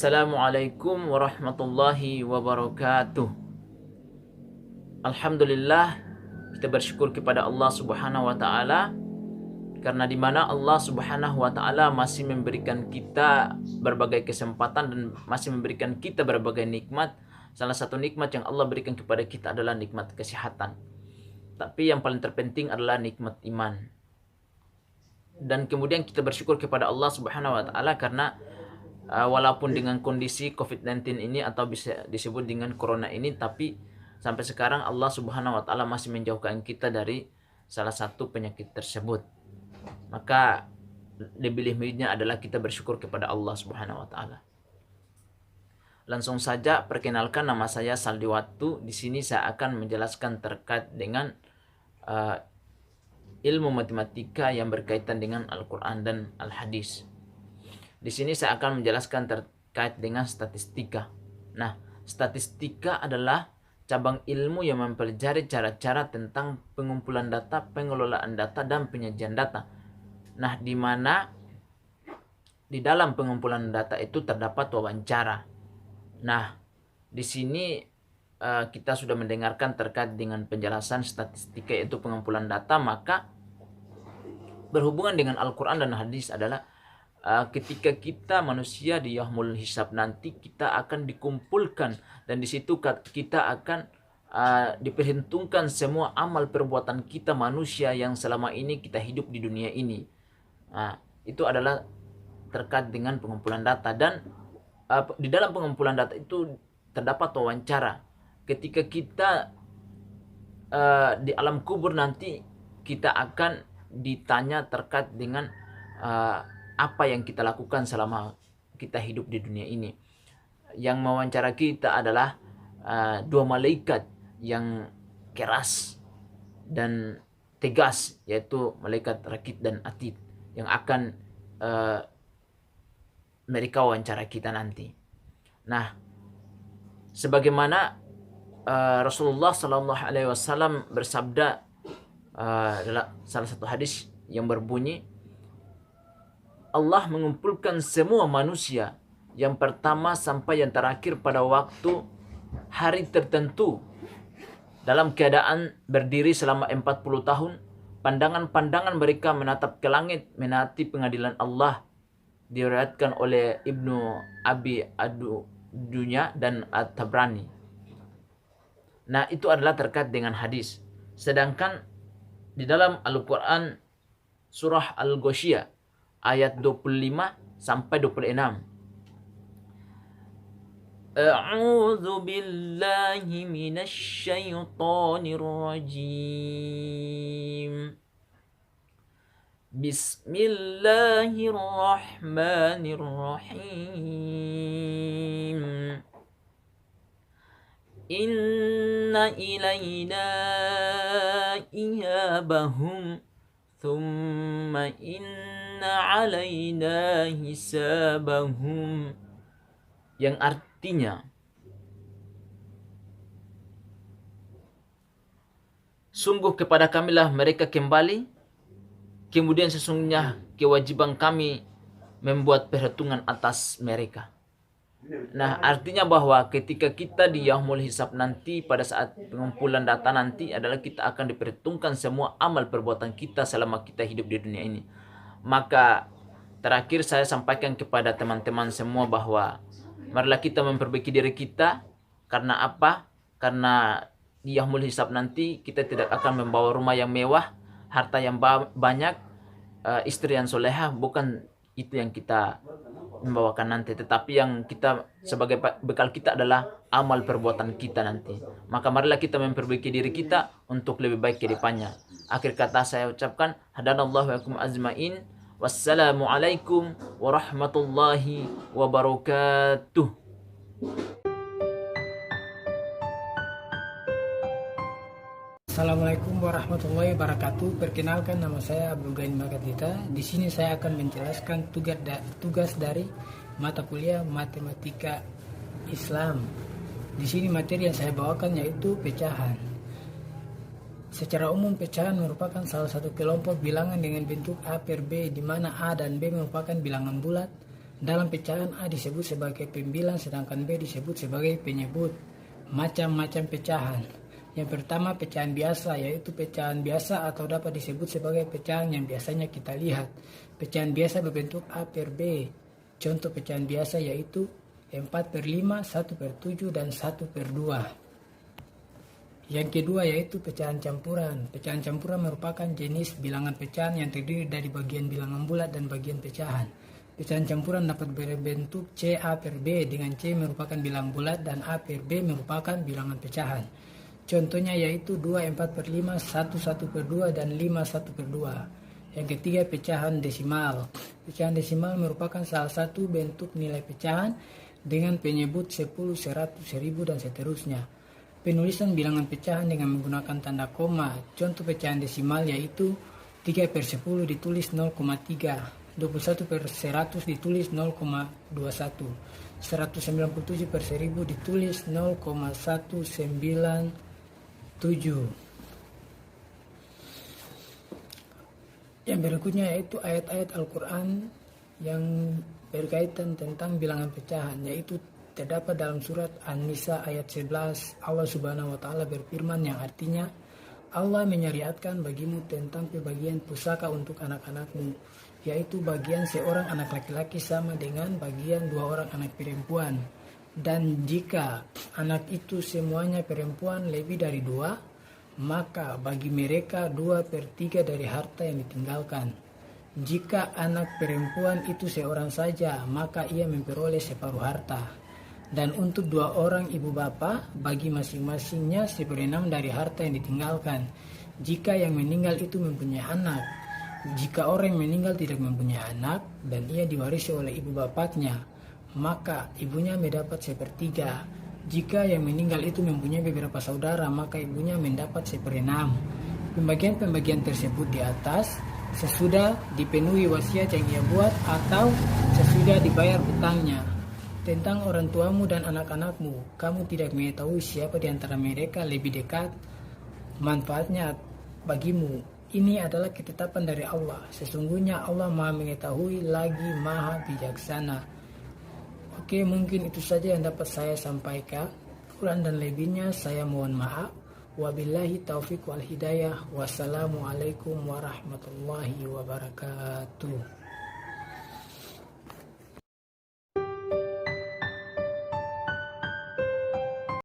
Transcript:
Assalamualaikum warahmatullahi wabarakatuh. Alhamdulillah, kita bersyukur kepada Allah Subhanahu wa taala karena di mana Allah Subhanahu wa taala masih memberikan kita berbagai kesempatan dan masih memberikan kita berbagai nikmat. Salah satu nikmat yang Allah berikan kepada kita adalah nikmat kesehatan. Tapi yang paling terpenting adalah nikmat iman. Dan kemudian kita bersyukur kepada Allah Subhanahu wa taala karena walaupun dengan kondisi COVID-19 ini atau bisa disebut dengan corona ini, tapi sampai sekarang Allah Subhanahu wa taala masih menjauhkan kita dari salah satu penyakit tersebut. Maka lebih-lebihnya adalah kita bersyukur kepada Allah Subhanahu wa taala. Langsung saja perkenalkan, nama saya Saldi Watu. Di sini saya akan menjelaskan terkait dengan ilmu matematika yang berkaitan dengan Al-Qur'an dan Al-Hadis. Di sini saya akan menjelaskan terkait dengan statistika. Nah, statistika adalah cabang ilmu yang mempelajari cara-cara tentang pengumpulan data, pengelolaan data, dan penyajian data. Nah, di mana di dalam pengumpulan data itu terdapat wawancara. Nah, di sini kita sudah mendengarkan terkait dengan penjelasan statistika yaitu pengumpulan data, maka berhubungan dengan Al-Quran dan Hadis adalah ketika kita manusia di yaumul hisab nanti kita akan dikumpulkan, dan di situ kita akan diperhitungkan semua amal perbuatan kita manusia yang selama ini kita hidup di dunia ini. Nah, itu adalah terkait dengan pengumpulan data, dan di dalam pengumpulan data itu terdapat wawancara. Ketika kita di alam kubur nanti kita akan ditanya terkait dengan apa yang kita lakukan selama kita hidup di dunia ini. Yang mewawancara kita adalah dua malaikat yang keras dan tegas, yaitu malaikat Rakid dan Atid, yang akan mereka wawancara kita nanti. Nah, sebagaimana Rasulullah Sallallahu Alaihi Wasallam bersabda dalam salah satu hadis yang berbunyi, Allah mengumpulkan semua manusia yang pertama sampai yang terakhir pada waktu hari tertentu dalam keadaan berdiri selama 40 tahun. Pandangan-pandangan mereka menatap ke langit menanti pengadilan Allah. Diriwayatkan oleh Ibnu Abi Dunya dan At-Tabrani. Nah, itu adalah terkait dengan hadis. Sedangkan di dalam Al-Quran surah Al-Ghasyiyah ayat 25 sampai 26. A'udzu billahi minasy syaithanir rajim. Bismillahirrahmanirrahim. Inna ilayna iyabahum thumma inna alaina hisabahum, yang artinya sungguh kepada kamilah mereka kembali, kemudian sesungguhnya kewajiban kami membuat perhitungan atas mereka. Nah, artinya bahwa ketika kita di yaumul hisab nanti, pada saat pengumpulan data nanti, adalah kita akan diperhitungkan semua amal perbuatan kita selama kita hidup di dunia ini. Maka terakhir saya sampaikan kepada teman-teman semua bahwa marilah kita memperbaiki diri kita. Karena apa? Karena di yaumul hisab nanti kita tidak akan membawa rumah yang mewah, harta yang banyak, istri yang solehah. Bukan itu yang kita membawakan nanti, tetapi yang kita sebagai bekal kita adalah amal perbuatan kita nanti. Maka marilah kita memperbaiki diri kita untuk lebih baik ke depannya. Akhir kata saya ucapkan hadanallahu wa yakum azmain. Wassalamualaikum warahmatullahi wabarakatuh. Assalamualaikum warahmatullahi wabarakatuh. Perkenalkan, nama saya Abdul Ghani Makatita. Di sini saya akan menjelaskan tugas dari mata kuliah Matematika Islam. Di sini materi yang saya bawakan yaitu pecahan. Secara umum, pecahan merupakan salah satu kelompok bilangan dengan bentuk A per B, di mana A dan B merupakan bilangan bulat Dalam pecahan A disebut sebagai pembilang, sedangkan B disebut sebagai penyebut. Macam-macam pecahan. Yang pertama pecahan biasa, yaitu pecahan biasa atau dapat disebut sebagai pecahan yang biasanya kita lihat. Pecahan biasa berbentuk A per B. Contoh pecahan biasa yaitu 4/5, 1/7, dan 1/2. Yang kedua yaitu pecahan campuran. Pecahan campuran merupakan jenis bilangan pecahan yang terdiri dari bagian bilangan bulat dan bagian pecahan. Pecahan campuran dapat berbentuk C A per B, dengan C merupakan bilangan bulat dan A per B merupakan bilangan pecahan. Contohnya yaitu 2 4/5, 1 1/2, dan 5 1/2. Yang ketiga pecahan desimal. Pecahan desimal merupakan salah satu bentuk nilai pecahan dengan penyebut 10, 100, 1000, dan seterusnya. Penulisan bilangan pecahan dengan menggunakan tanda koma. Contoh pecahan desimal yaitu 3/10 ditulis 0,3. 21/100 ditulis 0,21, 197/1000 ditulis 0,197. Yang berikutnya yaitu ayat-ayat Al-Quran yang berkaitan tentang bilangan pecahan, yaitu terdapat dalam surat An-Nisa ayat 11. Allah Subhanahu wa taala berfirman yang artinya, Allah menyariatkan bagimu tentang pembagian pusaka untuk anak-anakmu, yaitu bagian seorang anak laki-laki sama dengan bagian 2 orang anak perempuan. Dan jika anak itu semuanya perempuan lebih dari 2, maka bagi mereka 2/3 dari harta yang ditinggalkan. Jika anak perempuan itu seorang saja, maka ia memperoleh separuh harta. Dan untuk 2 orang ibu bapa, bagi masing-masingnya 1/6 dari harta yang ditinggalkan, jika yang meninggal itu mempunyai anak. Jika orang yang meninggal tidak mempunyai anak dan ia diwarisi oleh ibu bapaknya, maka ibunya mendapat 1/3. Jika yang meninggal itu mempunyai beberapa saudara, maka ibunya mendapat 1/6. Pembagian-pembagian tersebut di atas sesudah dipenuhi wasiat yang ia buat atau sesudah dibayar hutangnya. Tentang orang tuamu dan anak-anakmu, kamu tidak mengetahui siapa di antara mereka lebih dekat manfaatnya bagimu. Ini adalah ketetapan dari Allah. Sesungguhnya Allah Maha mengetahui lagi Maha bijaksana. Oke, mungkin itu saja yang dapat saya sampaikan. Kurang dan lebihnya saya mohon maaf. Wabillahi taufiq wal hidayah. Wassalamualaikum warahmatullahi wabarakatuh.